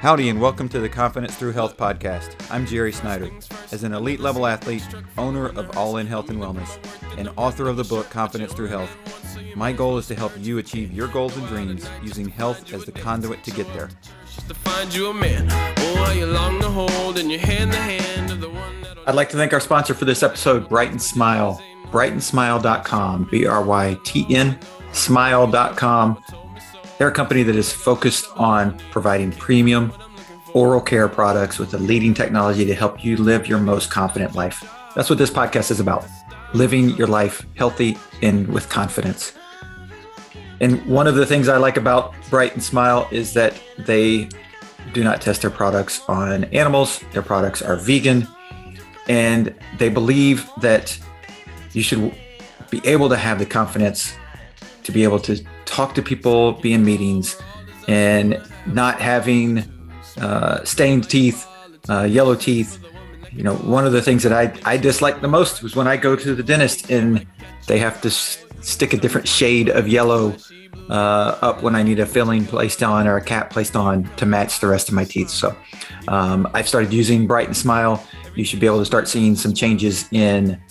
Howdy and welcome to the Confidence Through Health podcast. I'm Jerry Snyder. As an elite level athlete, owner of All In Health and Wellness, and author of the book Confidence Through Health, my goal is to help you achieve your goals and dreams using health as the conduit to get there. I'd like to thank our sponsor for this episode, Brighten Smile. BrightenSmile.com, BRYTN Smile.com. They're a company that is focused on providing premium oral care products with the leading technology to help you live your most confident life. That's what this podcast is about, living your life healthy and with confidence. And one of the things I like about Brighten Smile is that they do not test their products on animals. Their products are vegan, and they believe that you should be able to have the confidence to be able to talk to people, be in meetings, and not having stained teeth, yellow teeth. You know, one of the things that I dislike the most was when I go to the dentist and they have to stick a different shade of yellow up when I need a filling placed on or a cap placed on to match the rest of my teeth. So I've started using Brighten Smile. You should be able to start seeing some changes in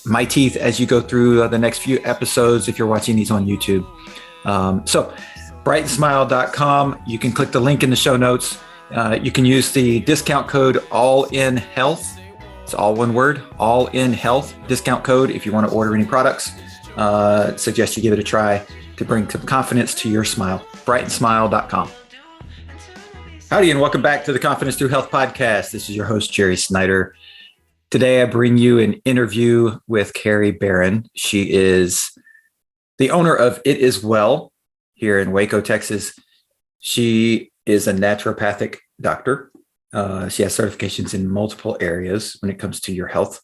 my teeth as you go through the next few episodes if you're watching these on YouTube. So brightensmile.com, you can click the link in the show notes. You can use the discount code ALLINHEALTH. It's all one word, ALLINHEALTH discount code if you want to order any products. Suggest you give it a try to bring some confidence to your smile. brightensmile.com. Howdy and welcome back to the Confidence Through Health podcast. This is your host, Jerry Snyder. Today, I bring you an interview with Kari Barron. She is the owner of It Is Well here in Waco, Texas. She is a naturopathic doctor. She has certifications in multiple areas when it comes to your health.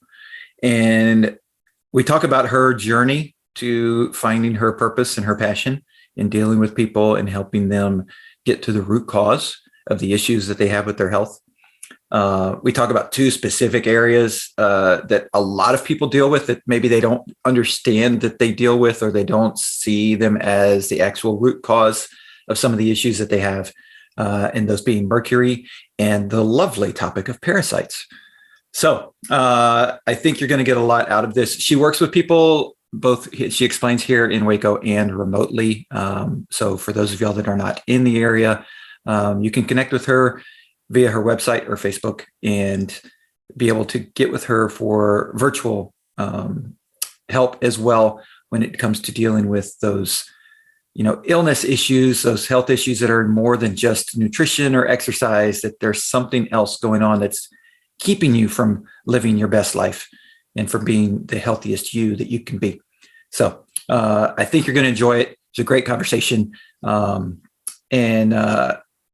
And we talk about her journey to finding her purpose and her passion in dealing with people and helping them get to the root cause of the issues that they have with their health. We talk about two specific areas that a lot of people deal with that maybe they don't understand that they deal with, or they don't see them as the actual root cause of some of the issues that they have, and those being Mercury and the lovely topic of parasites. So I think you're going to get a lot out of this. She works with people, both she explains here in Waco and remotely. So for those of y'all that are not in the area, you can connect with her via her website or Facebook and be able to get with her for virtual help as well when it comes to dealing with those, illness issues, those health issues that are more than just nutrition or exercise, that there's something else going on that's keeping you from living your best life and from being the healthiest you that you can be. So I think you're going to enjoy it. It's a great conversation.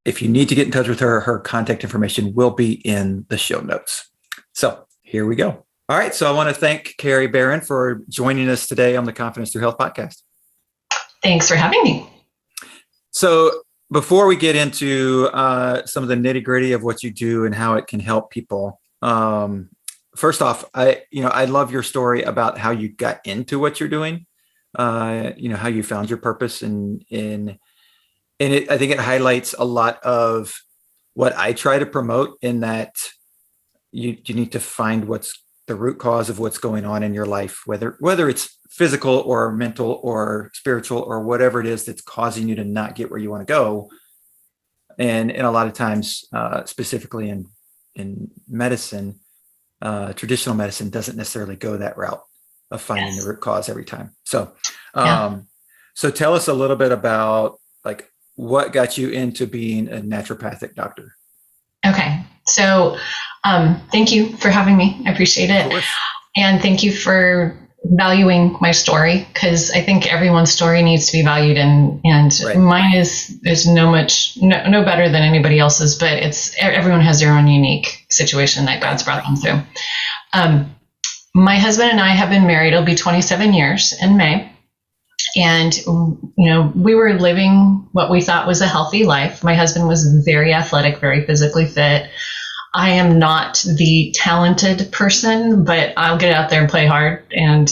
If you need to get in touch with her, her contact information will be in the show notes. So here we go. All right. So I want to thank Kari Barron for joining us today on the Confidence Through Health podcast. Thanks for having me. So before we get into some of the nitty gritty of what you do and how it can help people, first off, I love your story about how you got into what you're doing, how you found your purpose and I think it highlights a lot of what I try to promote, in that you need to find what's the root cause of what's going on in your life, whether it's physical or mental or spiritual or whatever it is that's causing you to not get where you want to go. And a lot of times, specifically in medicine, traditional medicine doesn't necessarily go that route of finding the root cause every time. So, so tell us a little bit about what got you into being a naturopathic doctor? Okay. So thank you for having me. I appreciate it. And thank you for valuing my story, because I think everyone's story needs to be valued, and right. Mine is no better than anybody else's, but everyone has their own unique situation that God's brought them through. My husband and I have been married. It'll be 27 years in May. And, we were living what we thought was a healthy life. My husband was very athletic, very physically fit. I am not the talented person, but I'll get out there and play hard. And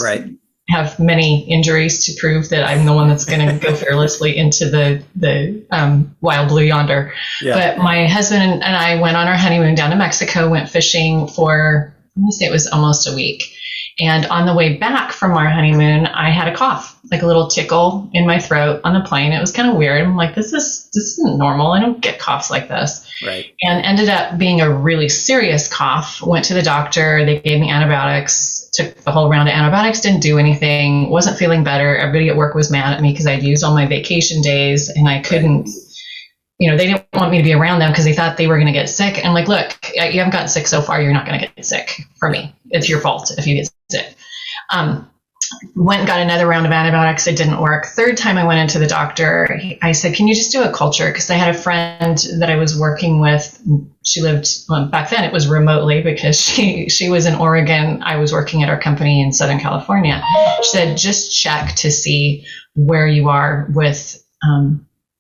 have many injuries to prove that I'm the one that's going to go fearlessly into the wild blue yonder. Yeah. But my husband and I went on our honeymoon down to Mexico, went fishing for, I'm going to say it was almost a week. And on the way back from our honeymoon, I had a cough, like a little tickle in my throat on the plane. It was kind of weird. I'm like, this isn't normal. I don't get coughs like this. Right. And ended up being a really serious cough. Went to the doctor. They gave me antibiotics. Took the whole round of antibiotics. Didn't do anything. Wasn't feeling better. Everybody at work was mad at me because I'd used all my vacation days and I couldn't. They didn't want me to be around them because they thought they were going to get sick. And I'm like, look, you haven't gotten sick so far. You're not going to get sick for me. It's your fault if you get sick. Went and got another round of antibiotics. It didn't work. Third time I went into the doctor, I said, can you just do a culture? Because I had a friend that I was working with. She lived, back then it was remotely because she was in Oregon. I was working at our company in Southern California. She said, just check to see where you are with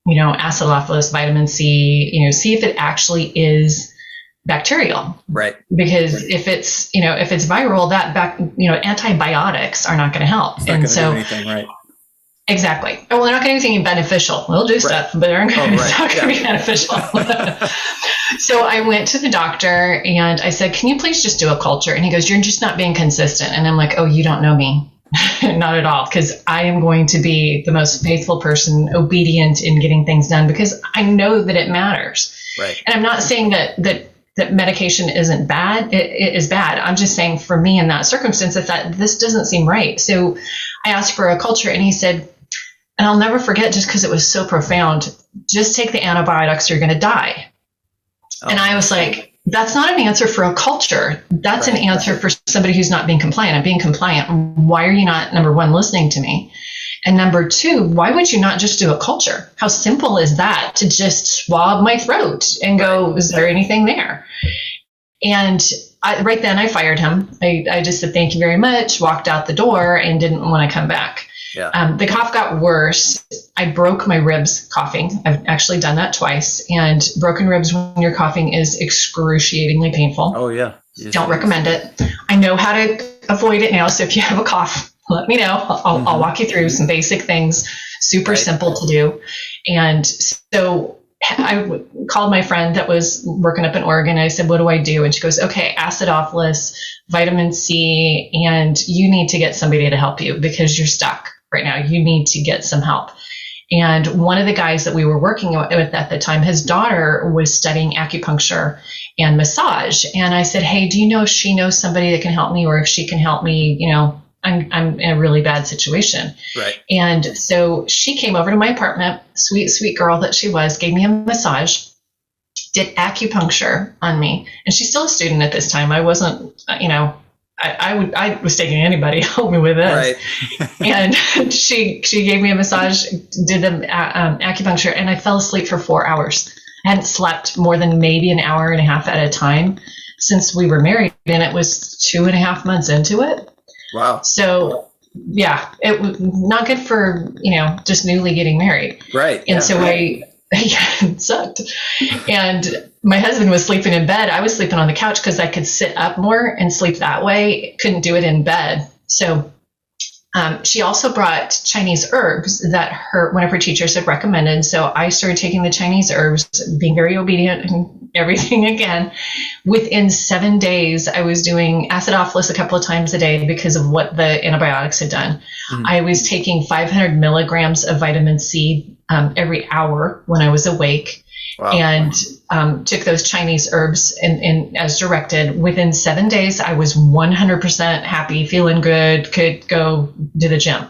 acidophilus, vitamin C, see if it actually is bacterial. Right. Because if it's viral, antibiotics are not going to help. It's not going to do anything, right? Exactly. Well, they're not going to do anything beneficial. They'll do stuff, but they're not going to be beneficial. So I went to the doctor and I said, can you please just do a culture? And he goes, you're just not being consistent. And I'm like, oh, you don't know me. Not at all, because I am going to be the most faithful person, obedient in getting things done, because I know that it matters. Right. And I'm not saying that medication isn't bad. It is bad. I'm just saying for me in that circumstance, that this doesn't seem right. So I asked for a culture and he said, and I'll never forget just because it was so profound, just take the antibiotics, you're going to die. Oh. And I was like, that's not an answer for a culture. That's an answer for somebody who's not being compliant. I'm being compliant. Why are you not, number one, listening to me? And number two, why would you not just do a culture? How simple is that to just swab my throat and go, is there anything there? And right then I fired him. I just said, thank you very much, walked out the door and didn't want to come back. Yeah. The cough got worse. I broke my ribs coughing. I've actually done that twice. And broken ribs when you're coughing is excruciatingly painful. Oh, yeah. Yes, don't recommend it. I know how to avoid it now. So if you have a cough, let me know. I'll walk you through some basic things, super simple to do. And so I called my friend that was working up in Oregon. I said, what do I do? And she goes, okay, acidophilus, vitamin C, and you need to get somebody to help you because you're stuck right now. You need to get some help. And one of the guys that we were working with at the time, his daughter was studying acupuncture and massage. And I said, hey, do you know if she knows somebody that can help me, or if she can help me, I'm in a really bad situation. Right. And so she came over to my apartment, sweet, sweet girl that she was, gave me a massage, did acupuncture on me. And she's still a student at this time. I wasn't, I was taking anybody to help me with this. Right. And she gave me a massage, did the acupuncture, and I fell asleep for 4 hours. I hadn't slept more than maybe an hour and a half at a time since we were married. And it was 2.5 months into it. Wow. So, yeah, it was not good for, just newly getting married. Right. And so it sucked. And my husband was sleeping in bed. I was sleeping on the couch because I could sit up more and sleep that way. Couldn't do it in bed. So she also brought Chinese herbs that one of her teachers had recommended. So I started taking the Chinese herbs, being very obedient and everything again. Within 7 days, I was doing acidophilus a couple of times a day because of what the antibiotics had done. Mm-hmm. I was taking 500 milligrams of vitamin C every hour when I was awake. Wow. And took those Chinese herbs and as directed. Within 7 days, I was 100% happy, feeling good, could go to the gym.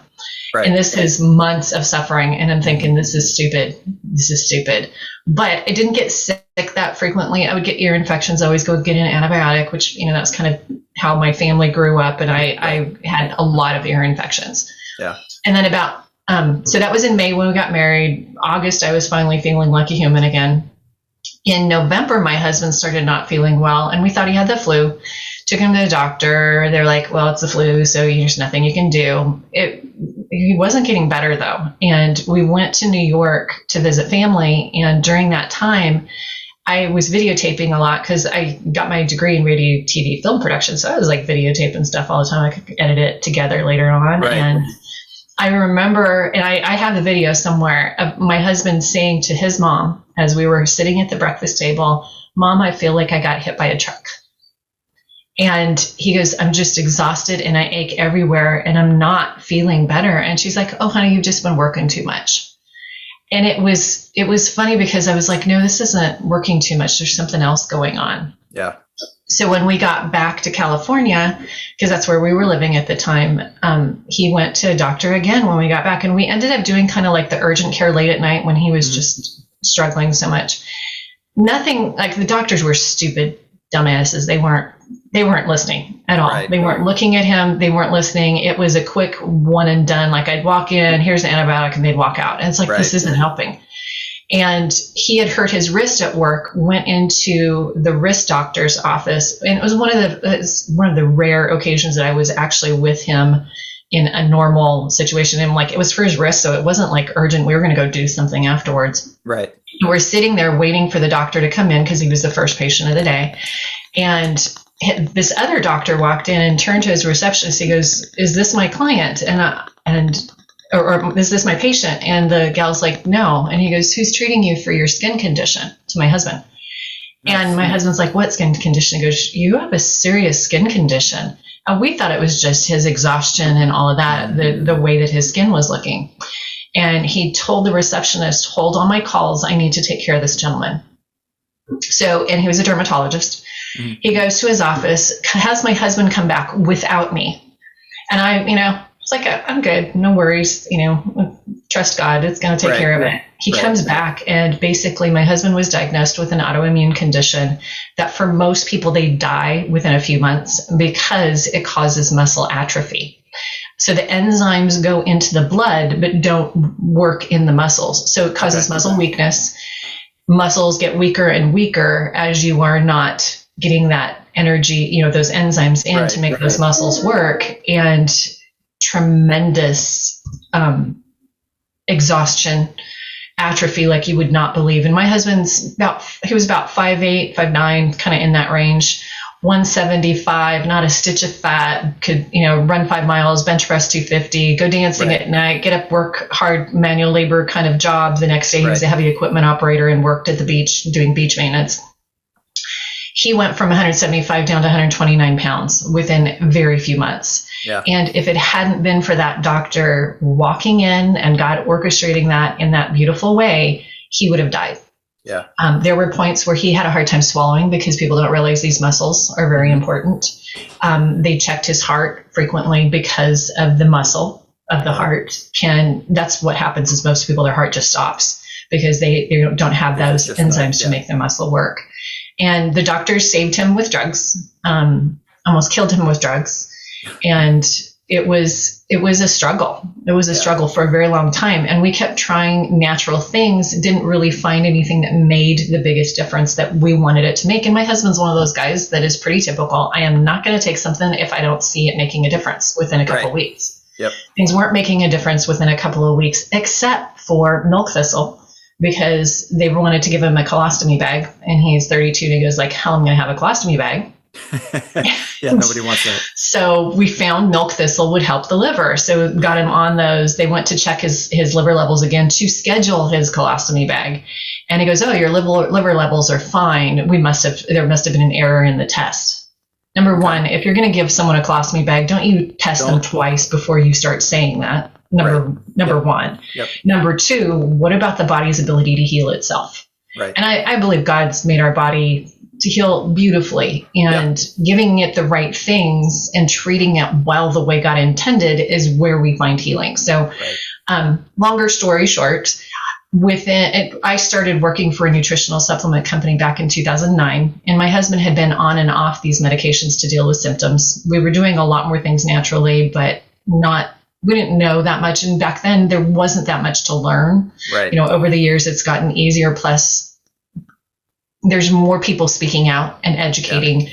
Right. And this is months of suffering. And I'm thinking, this is stupid. But I didn't get sick that frequently. I would get ear infections. I always go get an antibiotic, which, that's kind of how my family grew up. And I had a lot of ear infections. Yeah. And then so that was in May when we got married. August, I was finally feeling like a human again. In November, my husband started not feeling well, and we thought he had the flu. Took him to the doctor. They're like, well, it's the flu, so there's nothing you can do. He wasn't getting better, though. And we went to New York to visit family, and during that time, I was videotaping a lot because I got my degree in radio, TV, film production. So I was like videotaping stuff all the time. I could edit it together later on. Right. And I remember, and I have the video somewhere of my husband saying to his mom, as we were sitting at the breakfast table, "Mom, I feel like I got hit by a truck." And he goes, "I'm just exhausted and I ache everywhere and I'm not feeling better." And she's like, "Oh, honey, you've just been working too much." And it was funny because I was like, no, this isn't working too much. There's something else going on. Yeah. So when we got back to California, because that's where we were living at the time, he went to a doctor again when we got back. And we ended up doing kind of like the urgent care late at night when he was just struggling so much. Nothing, like the doctors were stupid dumbasses. They weren't listening at all. Right. They weren't looking at him. They weren't listening. It was a quick one and done. Like I'd walk in, here's the antibiotic, and they'd walk out. And it's like, this isn't helping. And he had hurt his wrist at work, went into the wrist doctor's office. And it was one of the rare occasions that I was actually with him in a normal situation. And like, it was for his wrist. So it wasn't like urgent. We were going to go do something afterwards. Right. We're sitting there waiting for the doctor to come in because he was the first patient of the day. And this other doctor walked in and turned to his receptionist. He goes, "Is this my client? Or is this my patient?" And the gal's like, "No." And he goes, "Who's treating you for your skin condition?" To my husband. And my husband's like, "What skin condition?" He goes, "You have a serious skin condition." And we thought it was just his exhaustion and all of that, the way that his skin was looking. And he told the receptionist, "Hold on my calls. I need to take care of this gentleman." So, and he was a dermatologist. Mm-hmm. He goes to his office, has my husband come back without me. And I, it's like, "I'm good. No worries. Trust God. It's going to take care of it." He comes back and basically my husband was diagnosed with an autoimmune condition that for most people, they die within a few months because it causes muscle atrophy. So the enzymes go into the blood, but don't work in the muscles. So it causes muscle weakness. Muscles get weaker and weaker as you are not getting that energy, those enzymes in to make those muscles work, and tremendous exhaustion, atrophy like you would not believe. And my husband's he was about 5'8", 5'9", kind of in that range. 175, not a stitch of fat, could, run 5 miles, bench press 250, go dancing at night, get up, work hard manual labor kind of job. The next day he was a heavy equipment operator and worked at the beach doing beach maintenance. He went from 175 down to 129 pounds within very few months. Yeah. And if it hadn't been for that doctor walking in and God orchestrating that in that beautiful way, he would have died. Yeah. There were points where he had a hard time swallowing because people don't realize these muscles are very important. They checked his heart frequently because of the muscle of the heart. That's what happens is most people, their heart just stops because they don't have those enzymes to make their muscle work. And the doctors saved him with drugs, almost killed him with drugs. And it was a struggle. It was a struggle for a very long time. And we kept trying natural things, didn't really find anything that made the biggest difference that we wanted it to make. And my husband's one of those guys that is pretty typical. I am not going to take something if I don't see it making a difference within a couple of weeks. Yep. Things weren't making a difference within a couple of weeks, except for milk thistle, because they wanted to give him a colostomy bag. And he's 32 and he goes like, "Hell, I'm going to have a colostomy bag." Yeah, nobody wants that. So we found milk thistle would help the liver. So got him on those. They went to check his liver levels again to schedule his colostomy bag. And he goes, "Oh, your liver levels are fine. There must have been an error in the test." Number one, if you're going to give someone a colostomy bag, don't you test them twice before you start saying that? Number one. Yep. Number two, what about the body's ability to heal itself? Right. And I believe God's made our body to heal beautifully, and giving it the right things and treating it well the way God intended is where we find healing. So longer story short, I started working for a nutritional supplement company back in 2009, and my husband had been on and off these medications to deal with symptoms. We were doing a lot more things naturally, but we didn't know that much. And back then there wasn't that much to learn. Right. Over the years it's gotten easier. Plus there's more people speaking out and educating. Yeah.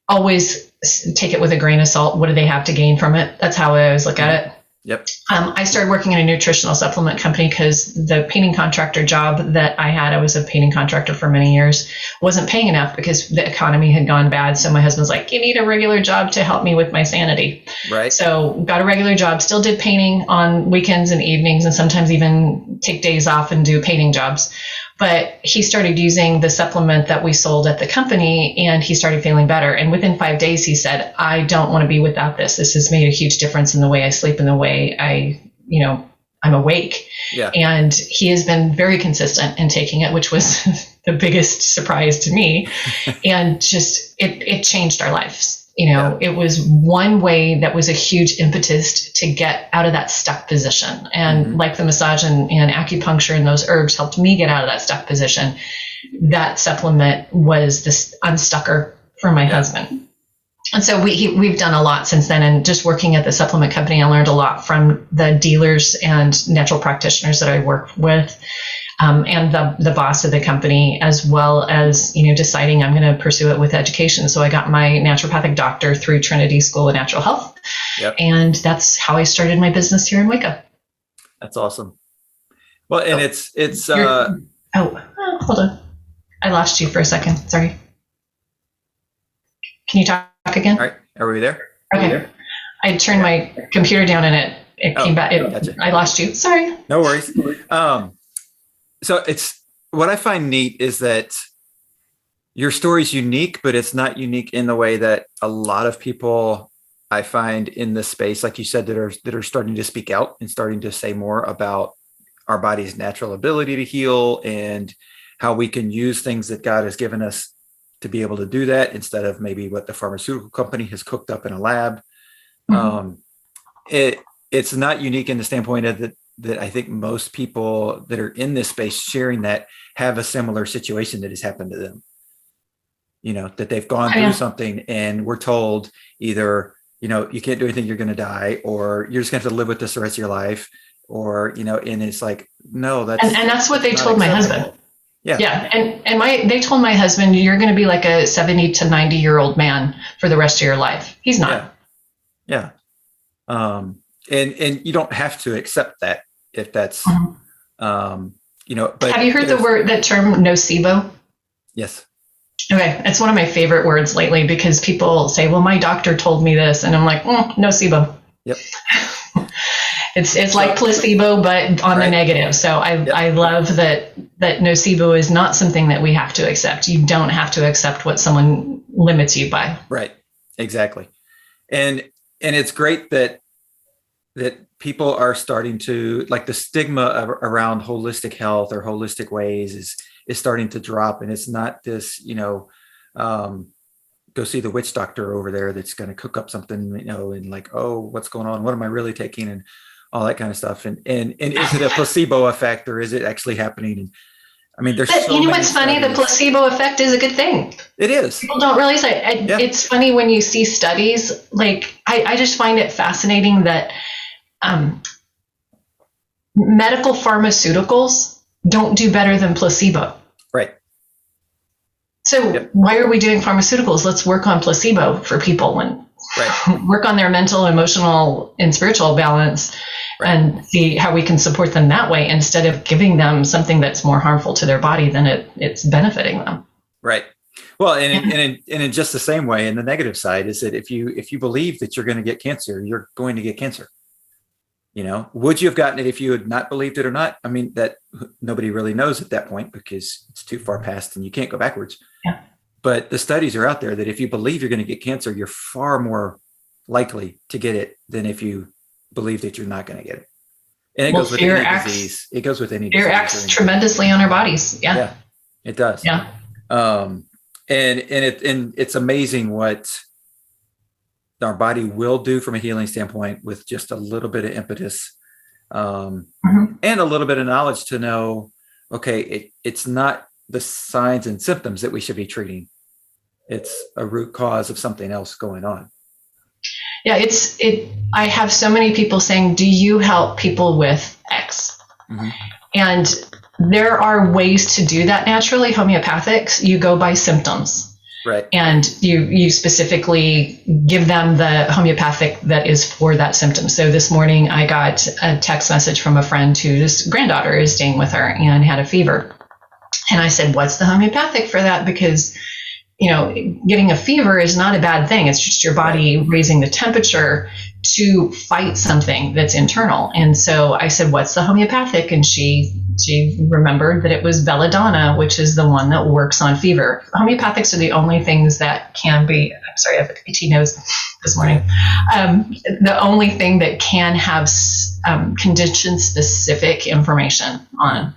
Always take it with a grain of salt. What do they have to gain from it? That's how I always look at it. Yep. I started working in a nutritional supplement company because the painting contractor job that I had, I was a painting contractor for many years, wasn't paying enough because the economy had gone bad. So my husband's like, you need a regular job to help me with my sanity. Right. So got a regular job, still did painting on weekends and evenings, and sometimes even take days off and do painting jobs. But he started using the supplement that we sold at the company, and he started feeling better. And within 5 days, he said, I don't want to be without this. This has made a huge difference in the way I sleep and the way I'm awake. Yeah. And he has been very consistent in taking it, which was the biggest surprise to me. And just, it changed our lives. It was one way that was a huge impetus to get out of that stuck position. And like the massage and acupuncture and those herbs helped me get out of that stuck position. That supplement was this unstucker for my husband. And so we've done a lot since then. And just working at the supplement company, I learned a lot from the dealers and natural practitioners that I work with. And the boss of the company, as well as, deciding I'm going to pursue it with education. So I got my naturopathic doctor through Trinity School of Natural Health. Yep. And that's how I started my business here in Waco. That's awesome. Well, and hold on. I lost you for a second. Sorry. Can you talk again? All right. Are we there? Okay. I turned my computer down and it came back. Gotcha. I lost you. Sorry. No worries. So it's what I find neat is that your story's unique, but it's not unique in the way that a lot of people I find in this space, like you said, that are starting to speak out and starting to say more about our body's natural ability to heal and how we can use things that God has given us to be able to do that instead of maybe what the pharmaceutical company has cooked up in a lab. It's not unique in the standpoint of that I think most people that are in this space sharing that have a similar situation that has happened to them. That they've gone through something and we're told either, you can't do anything, you're going to die, or you're just going to have to live with this the rest of your life, or, and it's like, no, that's. And that's what they told my husband. Yeah. Yeah. And they told my husband, you're going to be like a 70 to 90-year-old man for the rest of your life. He's not. Yeah. And you don't have to accept that if that's, but have you heard that term nocebo? Yes. Okay. It's one of my favorite words lately because people say, well, my doctor told me this. And I'm like, nocebo. Yep. It's like placebo, but on the negative. So I love that nocebo is not something that we have to accept. You don't have to accept what someone limits you by. Right. Exactly. And it's great that people are starting to, like, the stigma around holistic health or holistic ways is starting to drop. And it's not this, go see the witch doctor over there that's going to cook up something, and like, oh, what's going on? What am I really taking? And all that kind of stuff. And is it a placebo effect or is it actually happening? And I mean, there's so many what's funny? The placebo effect is a good thing. It is. People don't realize it. It's funny when you see studies. Like, I just find it fascinating that medical pharmaceuticals don't do better than placebo. Right. So why are we doing pharmaceuticals? Let's work on placebo for people and work on their mental, emotional, and spiritual balance and see how we can support them that way instead of giving them something that's more harmful to their body than it's benefiting them. Right. Well, and in just the same way, in the negative side is that if you believe that you're going to get cancer, you're going to get cancer. Would you have gotten it if you had not believed it or not? I mean, that nobody really knows at that point because it's too far past and you can't go backwards. Yeah. But the studies are out there that if you believe you're going to get cancer, you're far more likely to get it than if you believe that you're not going to get it. And it goes with any disease. It goes with any disease. Fear acts tremendously on our bodies. Yeah, it does. Yeah. And it's amazing what our body will do from a healing standpoint with just a little bit of impetus and a little bit of knowledge to know, okay, it's not the signs and symptoms that we should be treating. It's a root cause of something else going on. Yeah, I have so many people saying, do you help people with X? And there are ways to do that naturally. Homeopathics, you go by symptoms. Right. And you specifically give them the homeopathic that is for that symptom. So this morning I got a text message from a friend whose granddaughter is staying with her and had a fever. And I said, what's the homeopathic for that? Because, getting a fever is not a bad thing. It's just your body raising the temperature to fight something that's internal. And so I said, what's the homeopathic? And she remembered that it was belladonna, which is the one that works on fever. Homeopathics are the only things that can be, I'm sorry, I have a itchy nose this morning. The only thing that can have condition-specific information on.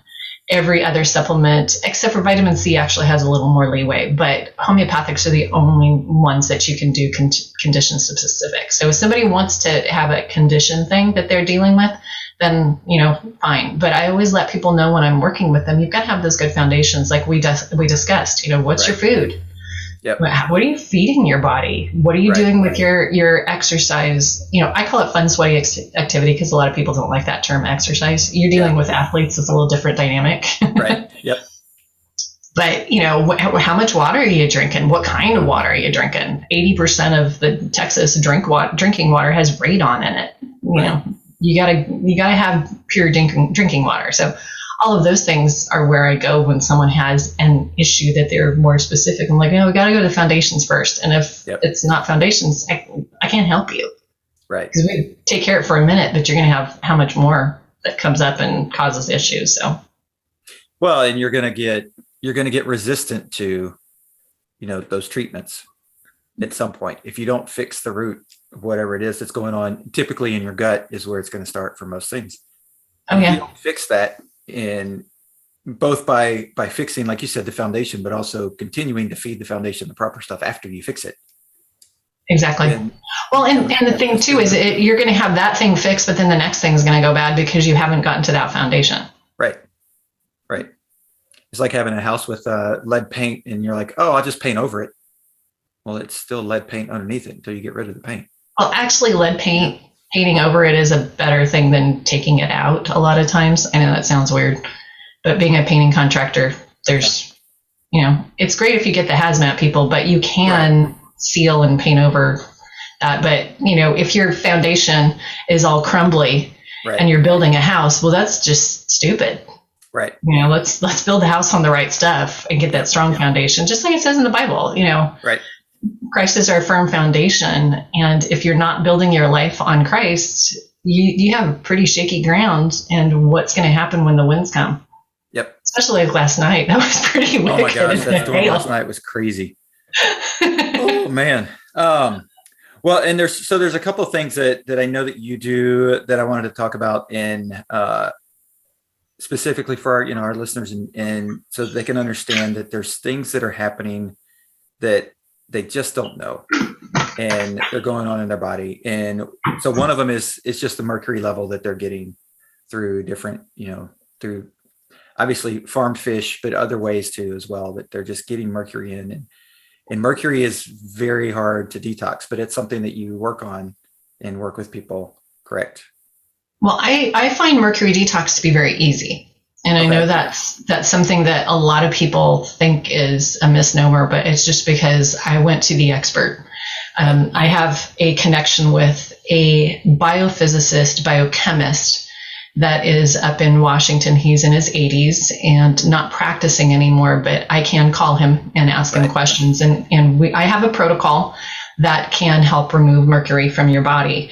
Every other supplement, except for vitamin C, actually has a little more leeway. But homeopathics are the only ones that you can do condition specific. So if somebody wants to have a condition thing that they're dealing with, then, fine. But I always let people know when I'm working with them, you've got to have those good foundations like we discussed. What's your food? Yep. What are you feeding your body? What are you doing with your exercise? I call it fun, sweaty activity because a lot of people don't like that term exercise. You're dealing with athletes. It's a little different dynamic. Right. Yep. But, how much water are you drinking? What kind of water are you drinking? 80% of the Texas drinking water has radon in it. You gotta have pure drinking water. So all of those things are where I go when someone has an issue that they're more specific. I'm like, we got to go to the foundations first. And if it's not foundations, I can't help you. Right. Because we take care of it for a minute, but you're going to have how much more that comes up and causes issues. So, well, and you're going to get resistant to, those treatments at some point. If you don't fix the root of whatever it is that's going on, typically in your gut is where it's going to start for most things. Oh, yeah. If you don't fix that, in both by fixing, like you said, the foundation, but also continuing to feed the foundation the proper stuff after you fix it. Exactly. And the thing too is you're going to have that thing fixed, but then the next thing is going to go bad because you haven't gotten to that foundation. Right. It's like having a house with lead paint and you're like, oh, I'll just paint over it. Well, it's still lead paint underneath it until you get rid of the paint. Well, actually lead paint, painting over it is a better thing than taking it out a lot of times. I know that sounds weird, but being a painting contractor, there's, it's great if you get the hazmat people, but you can seal and paint over that. But, if your foundation is all crumbly and you're building a house, well, that's just stupid. Right. Let's build the house on the right stuff and get that strong foundation, just like it says in the Bible, Right. Christ is our firm foundation. And if you're not building your life on Christ, you have pretty shaky ground. And what's going to happen when the winds come? Yep. Especially like last night. That was pretty wicked. Oh my gosh, that storm last night was crazy. Oh man. Well, and there's a couple of things that I know that you do that I wanted to talk about in specifically for our listeners and so that they can understand that there's things that are happening that they just don't know and they're going on in their body. And so one of them is just the mercury level that they're getting through different, through obviously farmed fish, but other ways too, as well, that they're just getting mercury in. And mercury is very hard to detox, but it's something that you work on and work with people, correct? Well, I find Mercury Detox to be very easy. And I know that's something that a lot of people think is a misnomer, but it's just because I went to the expert. I have a connection with a biophysicist, biochemist that is up in Washington. He's in his 80s and not practicing anymore, but I can call him and ask him questions. And I have a protocol that can help remove mercury from your body.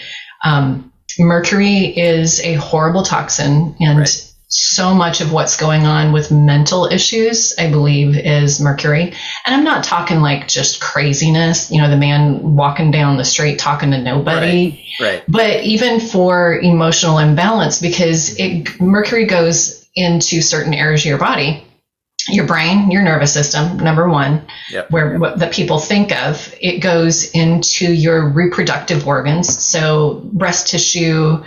Mercury is a horrible toxin, and so much of what's going on with mental issues, I believe, is mercury. And I'm not talking like just craziness, the man walking down the street talking to nobody, but even for emotional imbalance, because mercury goes into certain areas of your body. Your brain, your nervous system, number one, what that people think of, it goes into your reproductive organs. So breast tissue,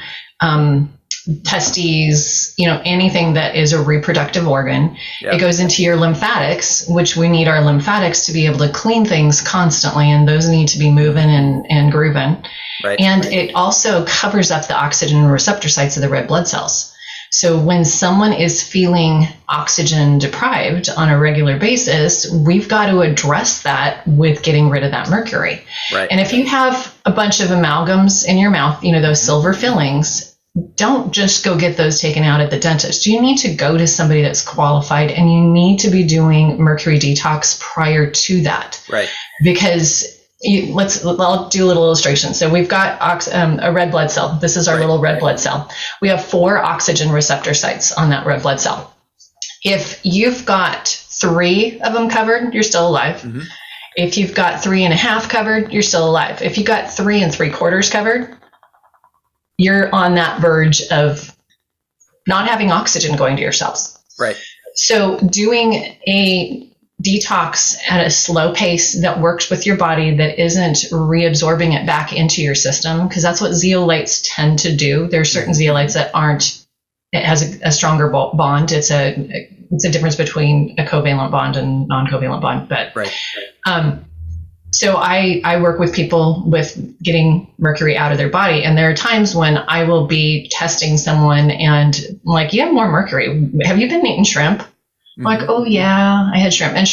testes, anything that is a reproductive organ. It goes into your lymphatics, which we need our lymphatics to be able to clean things constantly. And those need to be moving and grooving. And it also covers up the oxygen receptor sites of the red blood cells. So when someone is feeling oxygen deprived on a regular basis, we've got to address that with getting rid of that mercury. Right. And if you have a bunch of amalgams in your mouth, those silver fillings, don't just go get those taken out at the dentist. You need to go to somebody that's qualified, and you need to be doing mercury detox prior to that. Right. Because I'll do a little illustration. So we've got a red blood cell. This is our little red blood cell. We have 4 oxygen receptor sites on that red blood cell. If you've got 3 of them covered, you're still alive. Mm-hmm. If you've got 3.5 covered, you're still alive. If you've got 3 3/4 covered, you're on that verge of not having oxygen going to your cells. Right. So doing a detox at a slow pace that works with your body, that isn't reabsorbing it back into your system, because that's what zeolites tend to do. There are certain zeolites that aren't, it has a stronger bond. It's a difference between a covalent bond and non-covalent bond. But right. So I work with people with getting mercury out of their body. And there are times when I will be testing someone and I'm like, you have more mercury. Have you been eating shrimp? I'm like, oh yeah, I had shrimp. And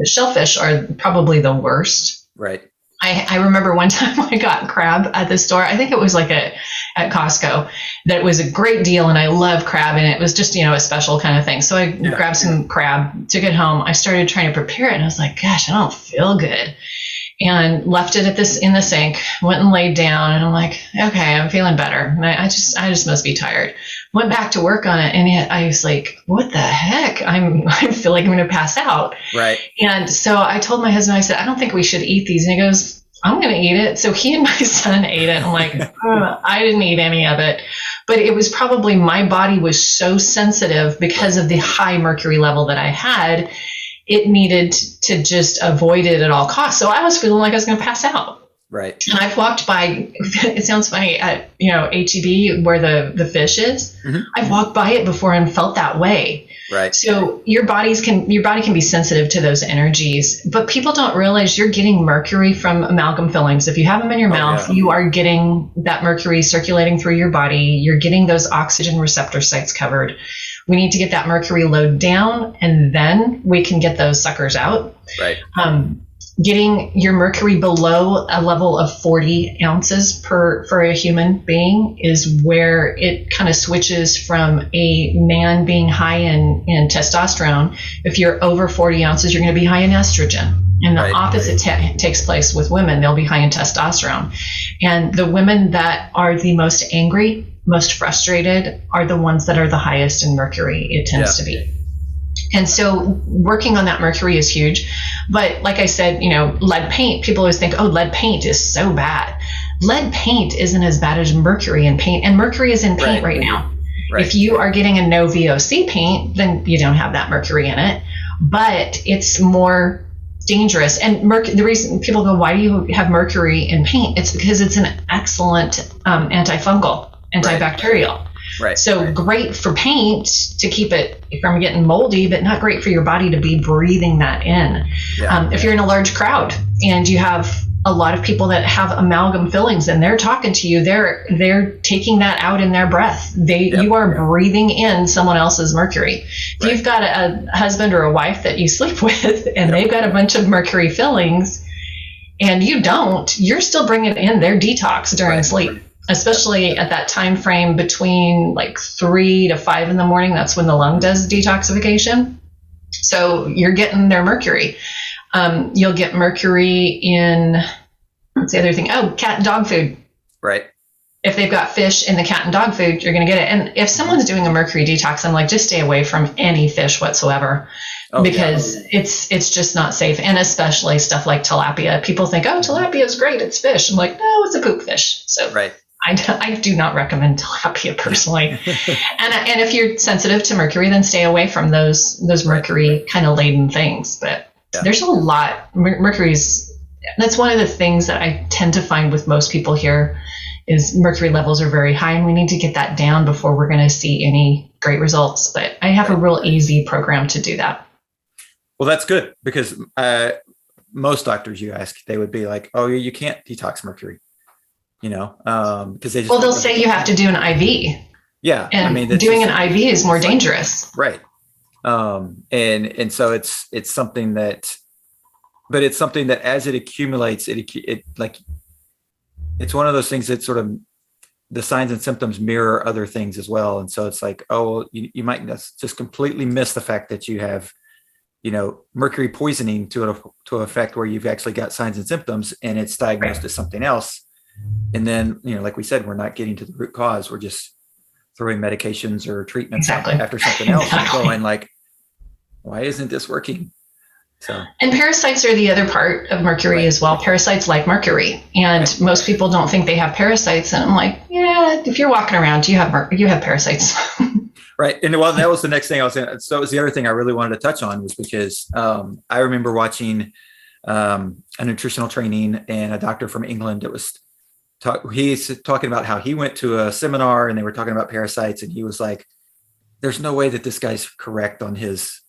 shellfish are probably the worst. Right. I remember one time I got crab at the store. I think it was like at Costco. That was a great deal, and I love crab, and it was just, a special kind of thing. So I grabbed some crab, took it home. I started trying to prepare it, and I was like, gosh, I don't feel good. And left it in the sink, went and laid down, and I'm like, okay, I'm feeling better. And I just must be tired. Went back to work on it, and I was like, what the heck? I feel like I'm going to pass out. Right. And so I told my husband, I said, I don't think we should eat these. And he goes, I'm going to eat it. So he and my son ate it. I'm like, I didn't eat any of it. But it was probably, my body was so sensitive because of the high mercury level that I had. It needed to just avoid it at all costs. So I was feeling like I was going to pass out. Right. And I've walked by, it sounds funny, at HEB where the fish is. Mm-hmm. I've walked by it before and felt that way. Right. So your body can be sensitive to those energies, but people don't realize you're getting mercury from amalgam fillings. If you have them in your mouth, you are getting that mercury circulating through your body. You're getting those oxygen receptor sites covered. We need to get that mercury load down, and then we can get those suckers out. Right. Getting your mercury below a level of 40 ounces for a human being is where it kind of switches from a man being high in testosterone. If you're over 40 ounces, you're going to be high in estrogen. And the opposite takes place with women. They'll be high in testosterone. And the women that are the most angry, most frustrated, are the ones that are the highest in mercury, it tends to be. And so working on that mercury is huge. But like I said, lead paint, people always think, oh, lead paint is so bad. Lead paint isn't as bad as mercury in paint. And mercury is in paint right now. Right. If you are getting a no VOC paint, then you don't have that mercury in it. But it's more dangerous. And the reason people go, why do you have mercury in paint? It's because it's an excellent antifungal, antibacterial. Right. So great for paint to keep it from getting moldy, but not great for your body to be breathing that in. If you're in a large crowd and you have a lot of people that have amalgam fillings and they're talking to you, they're taking that out in their breath. You are breathing in someone else's mercury. If you've got a husband or a wife that you sleep with and they've got a bunch of mercury fillings and you don't, you're still bringing in their detox during sleep. Especially at that time frame between like 3 to 5 in the morning. That's when the lung does detoxification. So you're getting their mercury. You'll get mercury in, what's the other thing? Oh, cat and dog food. Right. If they've got fish in the cat and dog food, you're going to get it. And if someone's doing a mercury detox, I'm like, just stay away from any fish whatsoever. Because it's just not safe. And especially stuff like tilapia. People think, oh, tilapia is great. It's fish. I'm like, no, it's a poop fish. So I do not recommend tilapia personally. and if you're sensitive to mercury, then stay away from those mercury kind of laden things. But there's a lot. That's one of the things that I tend to find with most people here is mercury levels are very high, and we need to get that down before we're going to see any great results. But I have a real easy program to do that. Well, that's good, because most doctors you ask, they would be like, oh, you can't detox mercury, because they just... Well, they'll say you have to do an IV. Yeah. And I mean, that's doing just, an IV is more dangerous. right. And so it's something that, but it's something that as it accumulates, it like, it's one of those things that sort of the signs and symptoms mirror other things as well. And so it's like, oh, you might just completely miss the fact that you have, mercury poisoning to an effect where you've actually got signs and symptoms and it's diagnosed as something else. And then, like we said, we're not getting to the root cause. We're just throwing medications or treatments after something else and going like, why isn't this working? So, and parasites are the other part of mercury as well. Parasites like mercury, and most people don't think they have parasites. And I'm like, yeah, if you're walking around, you have parasites. Right. And well, that was the next thing I was saying. So it was the other thing I really wanted to touch on was because I remember watching a nutritional training and a doctor from England that was he's talking about how he went to a seminar and they were talking about parasites. And he was like, there's no way that this guy's correct on his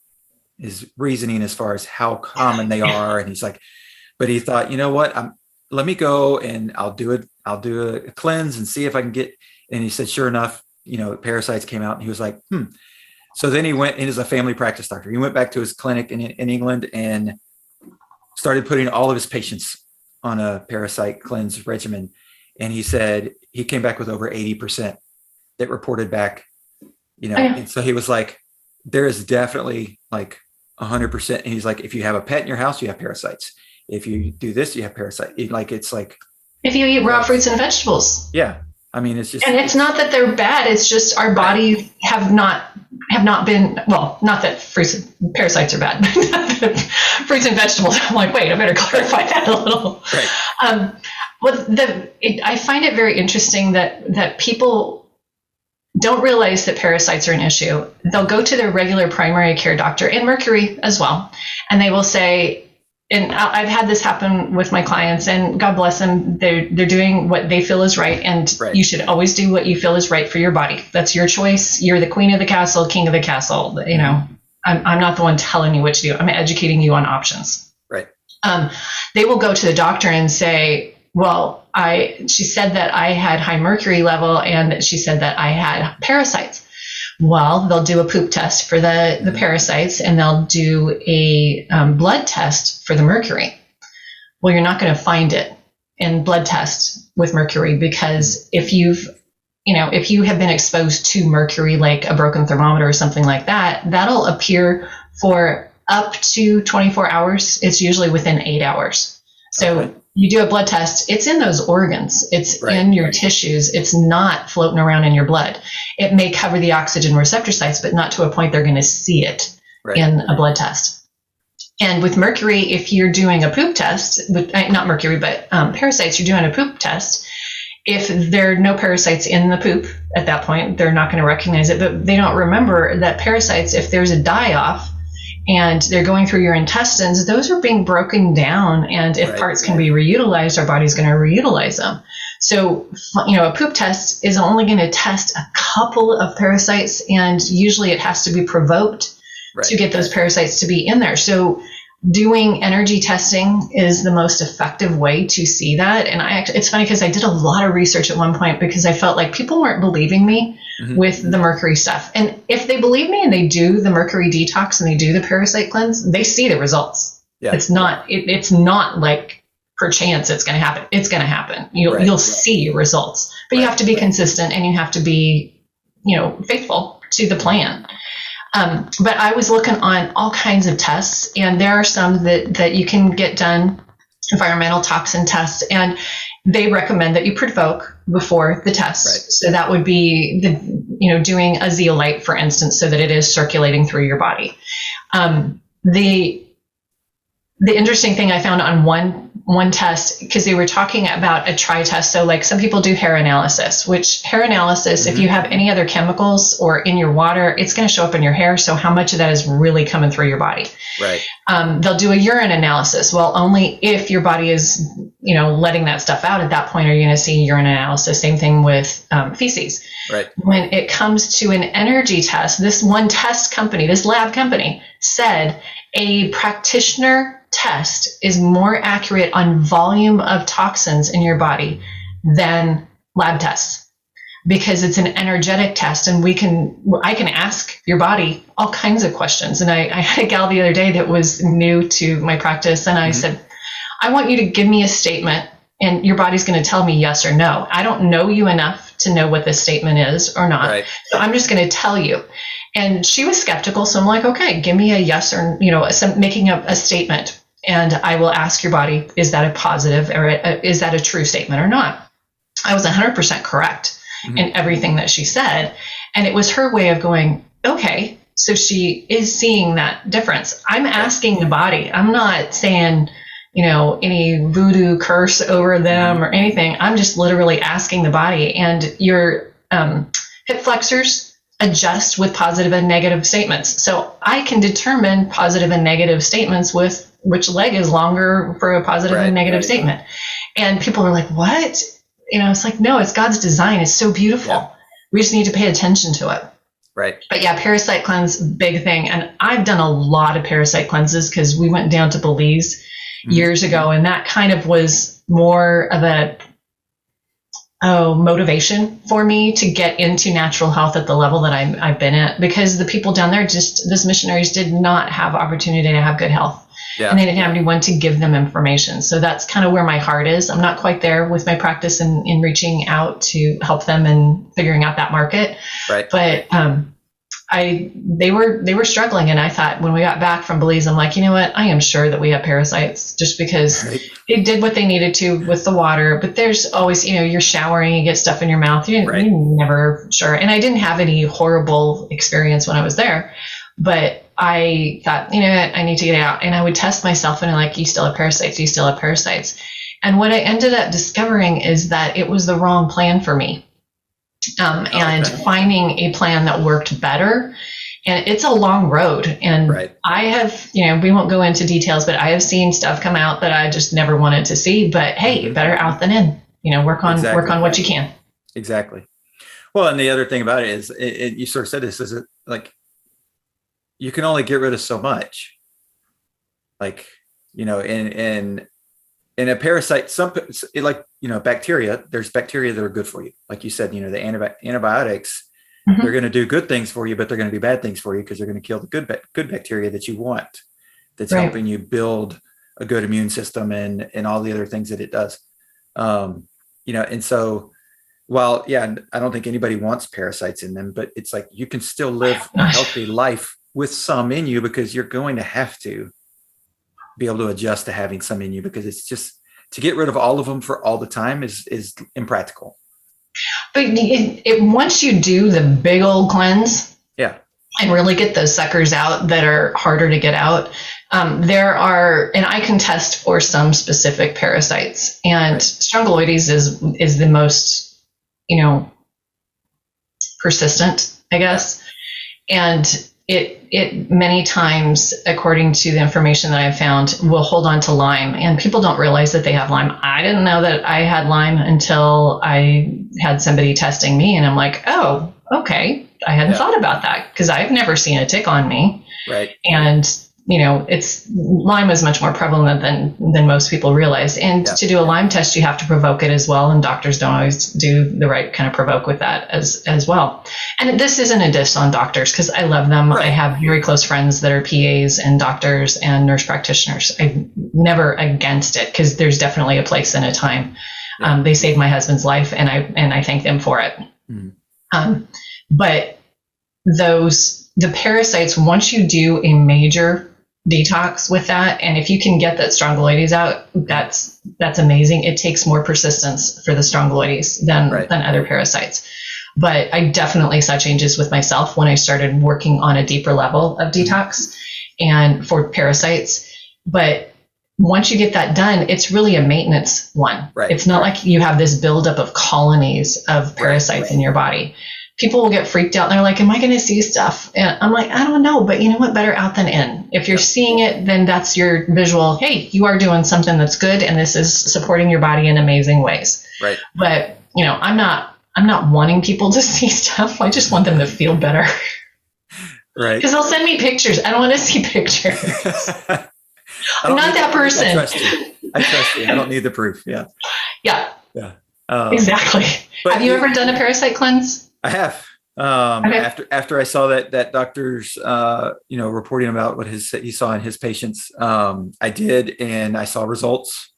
reasoning as far as how common they are. And he's like, but he thought, you know what, let me go and I'll do a cleanse and see if I can get, and he said, sure enough, parasites came out and he was like, So then he went, and is a family practice doctor. He went back to his clinic in England and started putting all of his patients on a parasite cleanse regimen. And he said he came back with over 80% that reported back, and so he was like, there is definitely like 100%. And he's like, if you have a pet in your house, you have parasites. If you do this, you have parasites. It's like, if you eat raw fruits and vegetables. Yeah. I mean, it's just, and it's not that they're bad. It's just our bodies have not been, well, not that parasites are bad, but fruits and vegetables. I'm like, wait, I better clarify that a little. Right. I find it very interesting that people don't realize that parasites are an issue. They'll go to their regular primary care doctor, and mercury as well, and they will say, and I've had this happen with my clients, and God bless them, they're doing what they feel is right, and you should always do what you feel is right for your body. That's your choice. You're the queen of the castle, king of the castle. I'm not the one telling you what to do. I'm educating you on options. Right. They will go to the doctor and say, well, she said that I had high mercury level, and she said that I had parasites. Well, they'll do a poop test for the parasites, and they'll do a blood test for the mercury. Well, you're not going to find it in blood tests with mercury, because if you have been exposed to mercury, like a broken thermometer or something like that, that'll appear for up to 24 hours. It's usually within 8 hours. So you do a blood test, it's in those organs, it's in your tissues, it's not floating around in your blood. It may cover the oxygen receptor sites, but not to a point they're going to see it in a blood test. And with mercury, if you're doing a poop test, not mercury, but parasites, you're doing a poop test. If there are no parasites in the poop at that point, they're not going to recognize it, but they don't remember that parasites, if there's a die-off, and they're going through your intestines, those are being broken down. And if parts can be reutilized, our body's going to reutilize them. So, a poop test is only going to test a couple of parasites, and usually it has to be provoked to get those parasites to be in there. So doing energy testing is the most effective way to see that. And it's funny because I did a lot of research at one point because I felt like people weren't believing me with the mercury stuff. And if they believe me and they do the Mercury Detox and they do the parasite cleanse, they see the results. Yeah. It's not like perchance it's going to happen. It's going to happen. You'll see results, but you have to be consistent, and you have to be, faithful to the plan. But I was looking on all kinds of tests, and there are some that you can get done, environmental toxin tests, and they recommend that you provoke before the test. So that would be doing a zeolite, for instance, so that it is circulating through your body. The interesting thing I found on one test, because they were talking about a tri test. So like some people do hair analysis, which hair analysis, if you have any other chemicals or in your water, it's going to show up in your hair. So how much of that is really coming through your body? Right. They'll do a urine analysis. Well, only if your body is, letting that stuff out at that point are you going to see urine analysis. Same thing with feces. Right. When it comes to an energy test, this one test company, this lab company said a practitioner test is more accurate on volume of toxins in your body than lab tests. because it's an energetic test, and I can ask your body all kinds of questions. And I had a gal the other day that was new to my practice, and I said, I want you to give me a statement, and your body's going to tell me yes or no. I don't know you enough to know what this statement is or not. Right. So I'm just going to tell you. And she was skeptical. So I'm like, okay, give me a yes or, making a statement. And I will ask your body, is that a positive or is that a true statement or not? I was 100% correct in everything that she said. And it was her way of going, okay, so she is seeing that difference. I'm asking the body. I'm not saying, any voodoo curse over them or anything. I'm just literally asking the body. And your hip flexors adjust with positive and negative statements. So I can determine positive and negative statements with which leg is longer for a positive and negative statement. And people are like, what? It's like, no, it's God's design. It's so beautiful. Yeah. We just need to pay attention to it. Right. But yeah, parasite cleanse, big thing. And I've done a lot of parasite cleanses because we went down to Belize years ago. And that kind of was more of a motivation for me to get into natural health at the level that I've been at, because the people down there, those missionaries did not have opportunity to have good health. Yeah. And they didn't have anyone to give them information. So that's kind of where my heart is. I'm not quite there with my practice in reaching out to help them and figuring out that market. Right. But they were struggling. And I thought when we got back from Belize, I'm like, you know what? I am sure that we have parasites just because they did what they needed to with the water. But there's always, you're showering, you get stuff in your mouth. You're never sure. And I didn't have any horrible experience when I was there. But I thought, I need to get out. And I would test myself and I'm like, you still have parasites, you still have parasites. And what I ended up discovering is that it was the wrong plan for me. And finding a plan that worked better. And it's a long road. And I have, we won't go into details, but I have seen stuff come out that I just never wanted to see. But hey, better out than in. Work on what you can. Exactly. Well, and the other thing about it is, you sort of said this, is it like, you can only get rid of so much. Like, in a parasite, bacteria, there's bacteria that are good for you. Like you said, the antibiotics, they're going to do good things for you, but they're going to do bad things for you because they're going to kill the good bacteria that you want. That's helping you build a good immune system and all the other things that it does. And so, while, I don't think anybody wants parasites in them, but it's like, you can still live a healthy life with some in you, because you're going to have to be able to adjust to having some in you, because it's just, to get rid of all of them for all the time is impractical. But once you do the big old cleanse, and really get those suckers out that are harder to get out, there are, and I can test for some specific parasites, and Strongyloides is the most, persistent, I guess, and it many times, according to the information that I've found, will hold on to Lyme, and people don't realize that they have Lyme. I didn't know that I had Lyme until I had somebody testing me, and I'm like, oh, okay. I hadn't thought about that, because I've never seen a tick on me. Right. And, Lyme is much more prevalent than most people realize. And to do a Lyme test, you have to provoke it as well. And doctors don't always do the right kind of provoke with that as well. And this isn't a diss on doctors, because I love them. Right. I have very close friends that are PAs and doctors and nurse practitioners. I'm never against it, because there's definitely a place and a time. Yeah. They saved my husband's life, and I thank them for it. But the parasites, once you do a major detox with that, and if you can get that Strongyloides out, that's amazing. It takes more persistence for the Strongyloides than other parasites. But I definitely saw changes with myself when I started working on a deeper level of detox and for parasites. But once you get that done, it's really a maintenance one. Right. It's not like you have this buildup of colonies of parasites in your body. People will get freaked out and they're like, am I going to see stuff? And I'm like, I don't know, but you know what? Better out than in. If you're seeing it, then that's your visual. Hey, you are doing something that's good, and this is supporting your body in amazing ways. Right. But I'm not wanting people to see stuff. I just want them to feel better. Right. Because they'll send me pictures. I don't want to see pictures. I'm not that person. I trust you. I don't need the proof. Yeah. Yeah. Yeah. Exactly. Have you ever done a parasite cleanse? I have. Okay. After I saw that doctor's, reporting about what he saw in his patients, I did, and I saw results.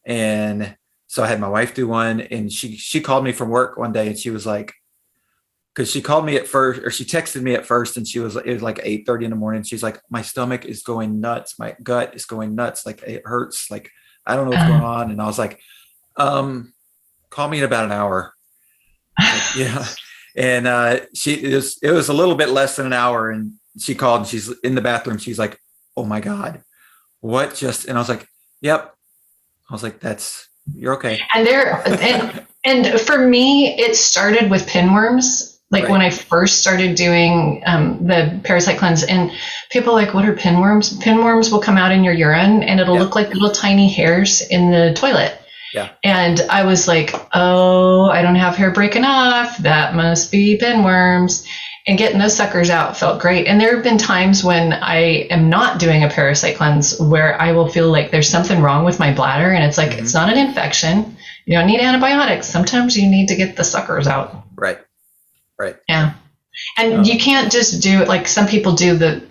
And so I had my wife do one, and she called me from work one day, and she was like, because she called me at first, or she texted me at first, and it was like 8:30 in the morning. She's like, my stomach is going nuts. My gut is going nuts. Like it hurts. Like, I don't know what's going on. And I was like, call me in about an hour. Like, yeah. And it was a little bit less than an hour. And she called, and she's in the bathroom. She's like, oh my God, what just, and I was like, yep. I was like, you're okay. And for me, it started with pinworms. Like when I first started doing the parasite cleanse, and people are like, what are pinworms? Pinworms will come out in your urine, and it'll look like little tiny hairs in the toilet. Yeah. And I was like, oh, I don't have hair breaking off. That must be pinworms. And getting those suckers out felt great. And there have been times when I am not doing a parasite cleanse where I will feel like there's something wrong with my bladder. And it's like, it's not an infection. You don't need antibiotics. Sometimes you need to get the suckers out. Right. Yeah. And you can't just do it like some people do.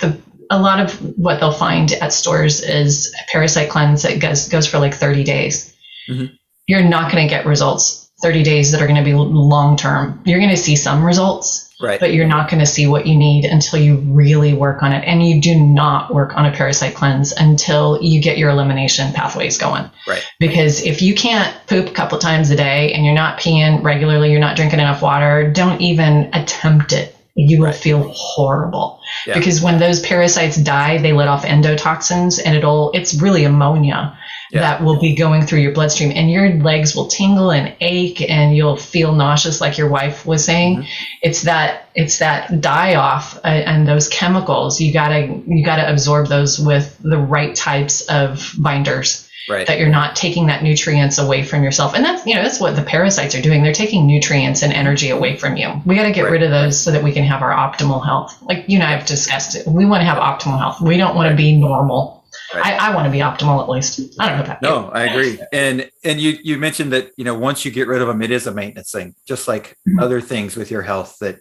A lot of what they'll find at stores is a parasite cleanse that goes for like 30 days. Mm-hmm. You're not going to get results 30 days that are going to be long term. You're going to see some results, but you're not going to see what you need until you really work on it. And you do not work on a parasite cleanse until you get your elimination pathways going. Right. Because if you can't poop a couple of times a day and you're not peeing regularly, you're not drinking enough water, don't even attempt it. You will feel horrible because when those parasites die, they let off endotoxins, and it's really ammonia that will be going through your bloodstream, and your legs will tingle and ache, and you'll feel nauseous, like your wife was saying. Mm-hmm. It's that die off and those chemicals. You gotta absorb those with the right types of binders. Right. That you're not taking that nutrients away from yourself. And that's what the parasites are doing. They're taking nutrients and energy away from you. We got to get rid of those so that we can have our optimal health. Like you and I have discussed it. We want to have optimal health. We don't want to be normal. Right. I want to be optimal at least. I don't know about you. No, I agree. And you mentioned that, once you get rid of them, it is a maintenance thing, just like other things with your health that,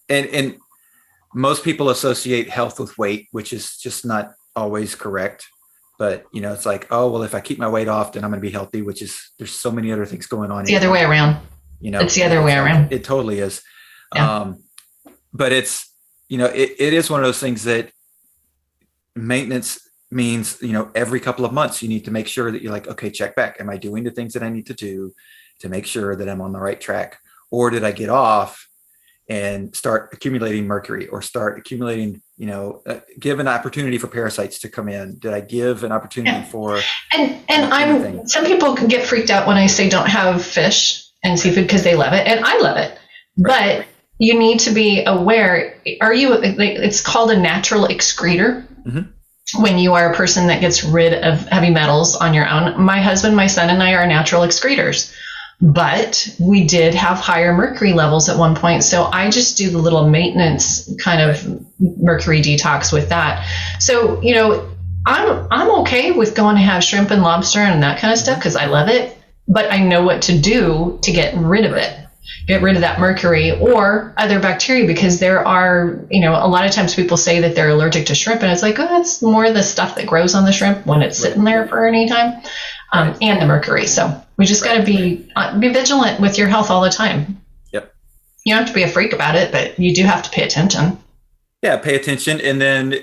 and most people associate health with weight, which is just not always correct. But, it's like, oh, well, if I keep my weight off, then I'm going to be healthy, there's so many other things going on. It's the other way around. It's the other way around. It totally is. Yeah. But it's, it is one of those things that maintenance means, every couple of months, you need to make sure that you're like, okay, check back. Am I doing the things that I need to do to make sure that I'm on the right track? Or did I get off and start accumulating mercury, or start accumulating, give an opportunity for parasites to come in? Did I give an opportunity for? And some people can get freaked out when I say don't have fish and seafood because they love it, and I love it. Right. But you need to be aware. It's called a natural excreter. Mm-hmm. When you are a person that gets rid of heavy metals on your own. My husband, my son, and I are natural excreters. But we did have higher mercury levels at one point. So I just do the little maintenance kind of mercury detox with that. So, I'm okay with going to have shrimp and lobster and that kind of stuff because I love it. But I know what to do to get rid of it. Get rid of that mercury or other bacteria, because there are, a lot of times people say that they're allergic to shrimp, and it's like, oh, it's more the stuff that grows on the shrimp when it's sitting there for any time, and the mercury. So we just got to be vigilant with your health all the time. Yep. You don't have to be a freak about it, but you do have to pay attention. Yeah, pay attention, and then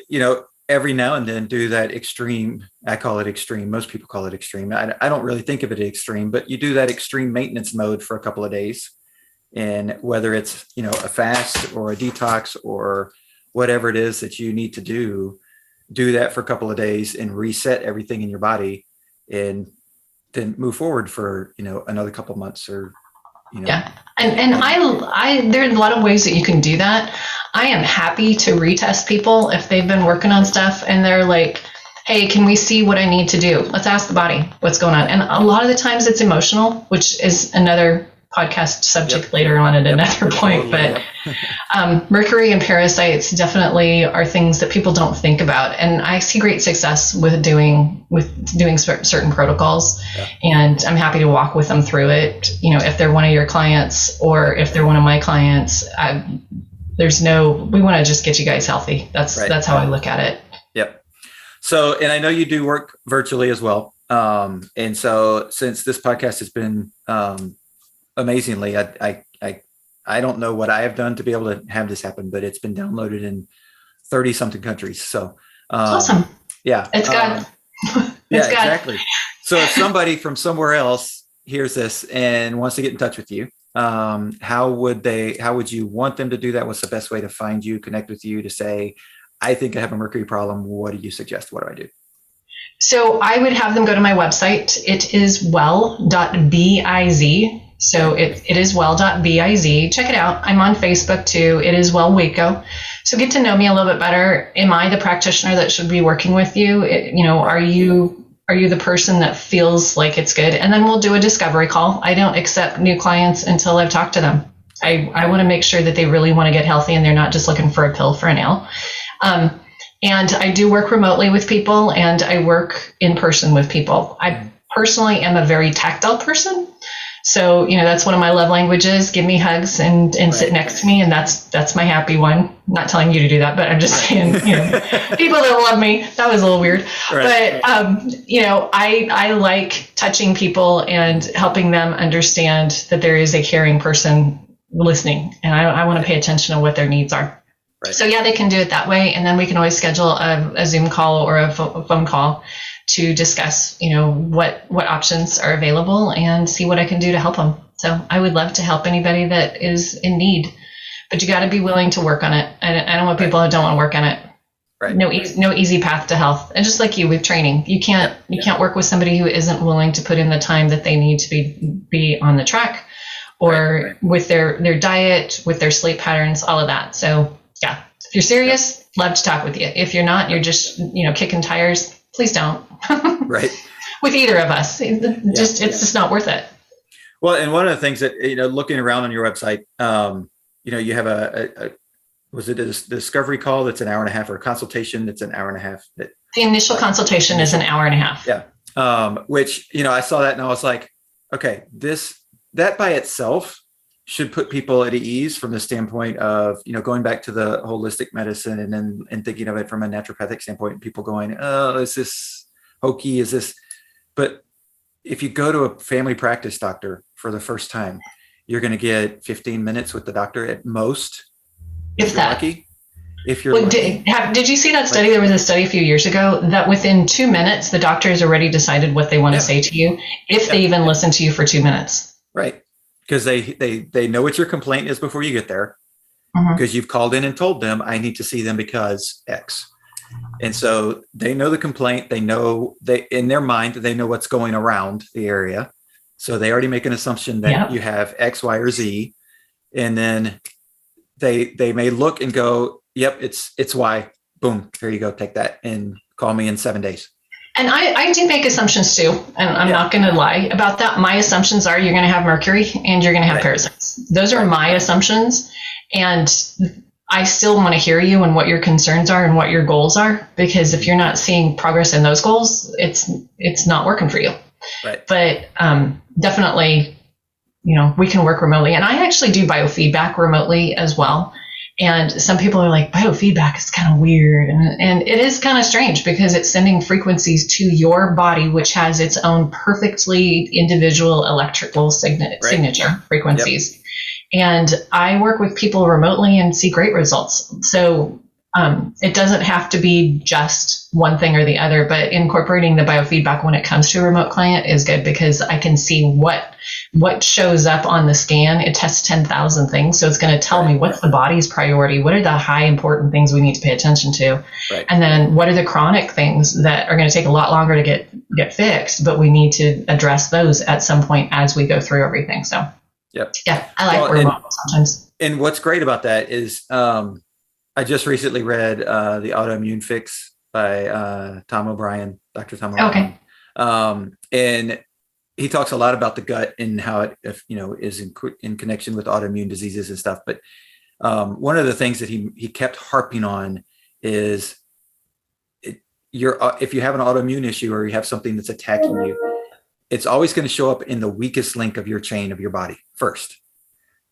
every now and then do that extreme. I call it extreme. Most people call it extreme. I don't really think of it as extreme, but you do that extreme maintenance mode for a couple of days. And whether it's, a fast or a detox or whatever it is that you need to do that for a couple of days and reset everything in your body, and then move forward for, another couple of months or, Yeah. And I there are a lot of ways that you can do that. I am happy to retest people if they've been working on stuff and they're like, hey, can we see what I need to do? Let's ask the body what's going on. And a lot of the times it's emotional, which is another podcast subject later on at another point. But Mercury and parasites definitely are things that people don't think about. And I see great success with doing certain protocols. Yeah. And I'm happy to walk with them through it. You know, if they're one of your clients or if they're one of my clients, we want to just get you guys healthy. That's how I look at it. Yep. So, and I know you do work virtually as well. And so since this podcast has been, amazingly, I don't know what I have done to be able to have this happen, but it's been downloaded in 30 something countries. So, awesome. Yeah. It's God. Yeah, exactly. So if somebody from somewhere else hears this and wants to get in touch with you, how would you want them to do that? What's the best way to find you, connect with you, to say, I think I have a mercury problem. What do you suggest? What do I do? So I would have them go to my website. It is well.biz. So it is well.biz. Check it out. I'm on Facebook too. It is well Waco. So get to know me a little bit better. Am I the practitioner that should be working with you? Are you the person that feels like it's good? And then we'll do a discovery call. I don't accept new clients until I've talked to them. I want to make sure that they really want to get healthy and they're not just looking for a pill for a nail. And I do work remotely with people and I work in person with people. I personally am a very tactile person. So, that's one of my love languages. Give me hugs and sit next to me. And that's my happy one. I'm not telling you to do that, but I'm just saying, people that love me, that was a little weird. Right. But, I like touching people and helping them understand that there is a caring person listening. And I want to pay attention to what their needs are. Right. So they can do it that way. And then we can always schedule a Zoom call or a phone call to discuss, what options are available and see what I can do to help them. So I would love to help anybody that is in need, but you got to be willing to work on it. I don't want people that don't want to work on it. Right. No easy path to health. And just like you with training, you can't work with somebody who isn't willing to put in the time that they need to be on the track or with their diet, with their sleep patterns, all of that. So if you're serious, love to talk with you. If you're not, you're just, kicking tires, please don't. Right. With either of us. It's just not worth it. Well, and one of the things that, looking around on your website, you have was it a discovery call that's an hour and a half, or a consultation that's an hour and a half? The initial consultation is an hour and a half. Yeah. Which, I saw that and I was like, okay, that by itself should put people at ease from the standpoint of, going back to the holistic medicine and thinking of it from a naturopathic standpoint, people going, oh, is this hokey? Is this, but if you go to a family practice doctor for the first time, you're going to get 15 minutes with the doctor at most. If that. Lucky. If you're lucky. Did you see that study? There was a study a few years ago that within 2 minutes, the doctor has already decided what they want to say to you, if they even listen to you for 2 minutes. Right. Because they know what your complaint is before you get there, because you've called in and told them, I need to see them because X. And so they know the complaint. They know in their mind, they know what's going around the area. So they already make an assumption that you have X, Y, or Z. And then they may look and go, yep, it's Y. Boom. Here you go. Take that and call me in 7 days. And I do make assumptions too, and I'm not going to lie about that. My assumptions are you're going to have mercury and you're going to have parasites. Those are my assumptions, and I still want to hear you and what your concerns are and what your goals are, because if you're not seeing progress in those goals, it's not working for you. Right. But definitely, we can work remotely, and I actually do biofeedback remotely as well. And some people are like, biofeedback is kind of weird. And it is kind of strange because it's sending frequencies to your body, which has its own perfectly individual electrical signature frequencies. Yep. And I work with people remotely and see great results. So it doesn't have to be just one thing or the other, but incorporating the biofeedback when it comes to a remote client is good because I can see what shows up on the scan. It tests 10,000 things. So it's going to tell me what's the body's priority. What are the high important things we need to pay attention to? Right. And then what are the chronic things that are going to take a lot longer to get fixed, but we need to address those at some point as we go through everything. So I like remote sometimes. And what's great about that is, I just recently read The Autoimmune Fix by Tom O'Brien, Dr. Tom O'Brien. Okay. And he talks a lot about the gut and how it, is in connection with autoimmune diseases and stuff. But one of the things that he kept harping on is if you have an autoimmune issue or you have something that's attacking you, it's always going to show up in the weakest link of your chain of your body first.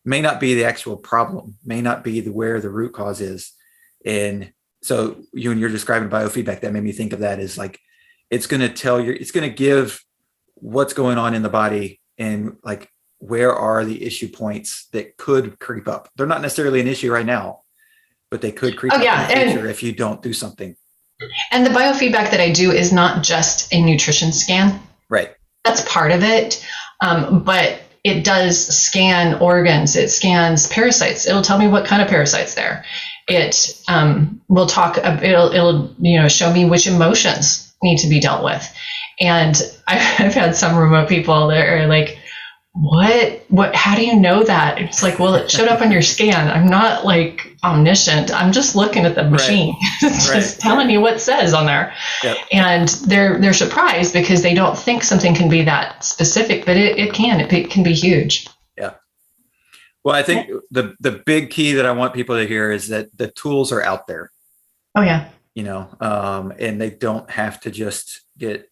May not be the actual problem, may not be where the root cause is. And so when you're describing biofeedback, that made me think of that as like, it's going to give what's going on in the body and like, where are the issue points that could creep up? They're not necessarily an issue right now, but they could creep up in the future if you don't do something. And the biofeedback that I do is not just a nutrition scan. Right. That's part of it. But it does scan organs. It scans parasites. It'll tell me what kind of parasites there. It will talk. It'll show me which emotions need to be dealt with. And I've had some remote people that are like, what, how do you know that? It's like, well, it showed up on your scan. I'm not like omniscient. I'm just looking at the machine. Right. It's just telling you what it says on there. Yep. And they're surprised because they don't think something can be that specific, but it can be huge. Yeah. Well, I think the big key that I want people to hear is that the tools are out there. Oh yeah. And they don't have to just get,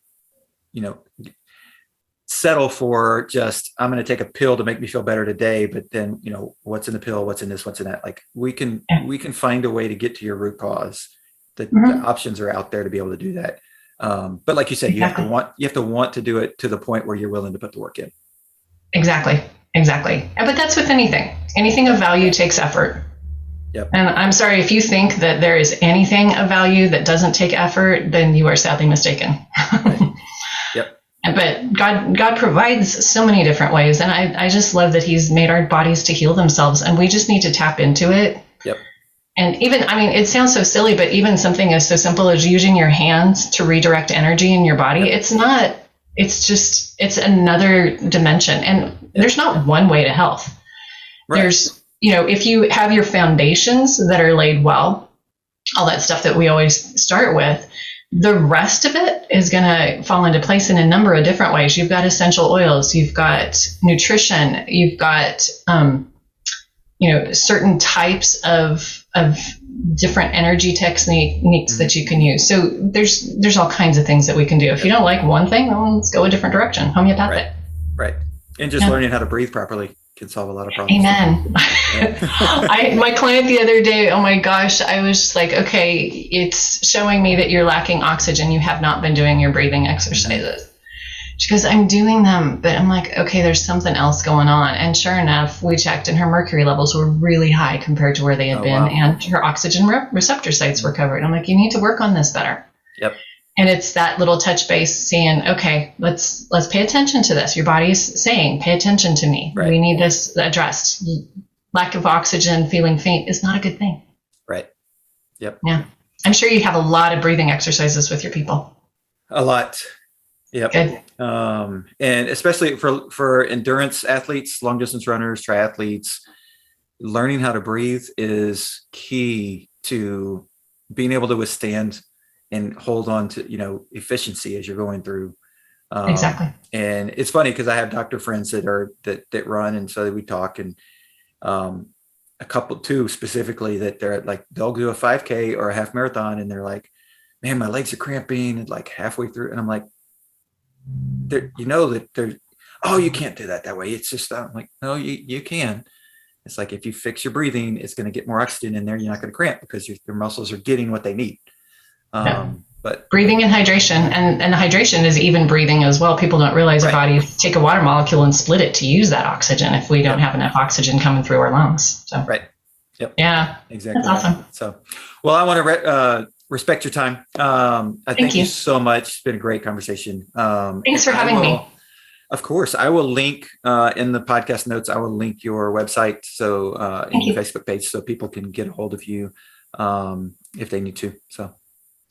settle for just, I'm going to take a pill to make me feel better today, but then, what's in the pill, what's in this, what's in that? Like we can find a way to get to your root cause. The options are out there to be able to do that. But like you said, exactly. you have to want to do it to the point where you're willing to put the work in. Exactly. But that's with anything of value takes effort. Yep. And I'm sorry, if you think that there is anything of value that doesn't take effort, then you are sadly mistaken. Right. Yep. But God provides so many different ways. And I just love that he's made our bodies to heal themselves, and we just need to tap into it. Yep. And even, it sounds so silly, but even something as so simple as using your hands to redirect energy in your body, it's another dimension. And there's not one way to health. Right. There's, if you have your foundations that are laid well, all that stuff that we always start with, the rest of it is going to fall into place in a number of different ways. You've got essential oils, you've got nutrition, you've got, certain types of different energy techniques that you can use. So there's all kinds of things that we can do. If you don't like one thing, well, let's go a different direction. Homeopathic. Right. And just learning how to breathe properly can solve a lot of problems. Amen. My client the other day, oh my gosh, I was just like, okay, it's showing me that you're lacking oxygen. You have not been doing your breathing exercises. She goes, I'm doing them, but I'm like, okay, there's something else going on. And sure enough, we checked and her mercury levels were really high compared to where they had been. Wow. And her oxygen receptor sites were covered. I'm like, you need to work on this better. Yep. And it's that little touch base saying, okay, let's pay attention to this. Your body's saying, pay attention to me. Right. We need this addressed. Lack of oxygen, feeling faint is not a good thing. Right. Yep. Yeah. I'm sure you have a lot of breathing exercises with your people. A lot. Yep. Good. And especially for endurance athletes, long distance runners, triathletes, learning how to breathe is key to being able to withstand and hold on to, efficiency as you're going through. Exactly. And it's funny because I have doctor friends that run. And so we talk, and a couple too, specifically, that they're like, they'll do a 5K or a half marathon. And they're like, man, my legs are cramping and like halfway through. And I'm like, you can't do that way. It's just, I'm like, no, you can. It's like, if you fix your breathing, it's going to get more oxygen in there. You're not going to cramp because your muscles are getting what they need. But breathing and hydration, and hydration is even breathing as well. People don't realize our bodies take a water molecule and split it to use that oxygen if we don't have enough oxygen coming through our lungs. So right. Yep. Yeah. Exactly. That's awesome. So, well, I want to respect your time. I thank you so much. It's been a great conversation. Thanks for having me. Of course, I will link in the podcast notes. I will link your website, in your Facebook page, so people can get a hold of you if they need to. So.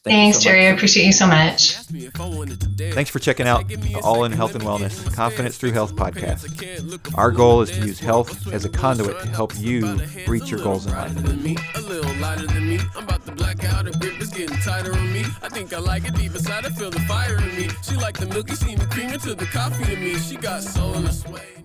Thanks, Jerry. I appreciate you so much. Thanks for checking out the All in Health and Wellness Confidence Through Health podcast. Our goal is to use health as a conduit to help you reach your goals in life. how the grip is getting tighter on me. I think I like it deep inside, I feel the fire in me. She like the milky, see me creaming to the coffee in me. She got soul in the sway.